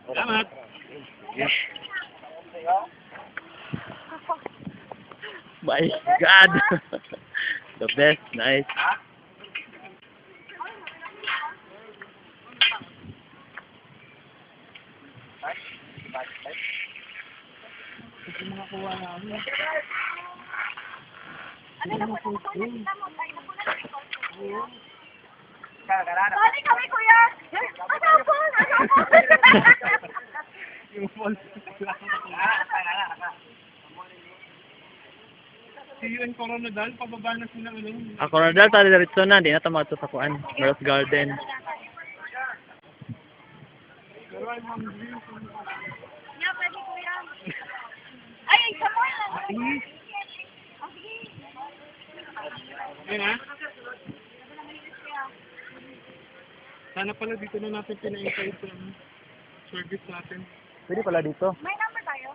Salamat. Yes. My God. The best. Nice. Sorry kami, kuya! Asapon! Asapon! Yung phone. Si UN Coronadal, pababa na sila ulit. Ako na dahil tayo diretso na. Di na ito magsasakuan. Rose Garden. Pero ay ma'am Drew. Yeah, pwede, kuya. Ay, isa mo lang. Ayun ha? Sana pala dito na natin pina-invite sa service natin. Pwede pala dito. May number tayo?